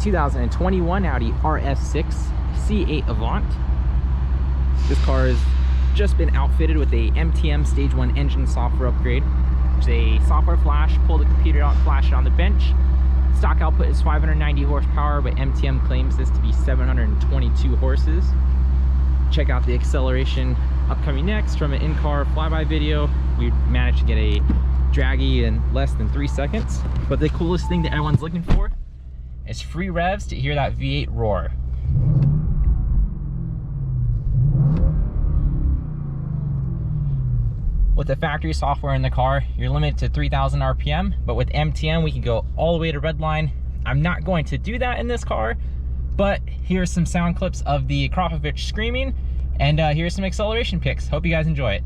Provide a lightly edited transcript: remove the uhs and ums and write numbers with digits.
2021 Audi RS6 C8 Avant. This car has just been outfitted with a MTM Stage 1 engine software upgrade. There's a software flash, pull the computer out, flash it on the bench. Stock output is 590 horsepower, but MTM claims this to be 722 horses. Check out the acceleration upcoming next from an in-car flyby video. We managed to get a draggy in less than 3 seconds. But the coolest thing that everyone's looking for is free revs to hear that V8 roar. With the factory software in the car, you're limited to 3,000 RPM, but with MTM, we can go all the way to redline. I'm not going to do that in this car, but here's some sound clips of the Akrapovic screaming, and here's some acceleration pics. Hope you guys enjoy it.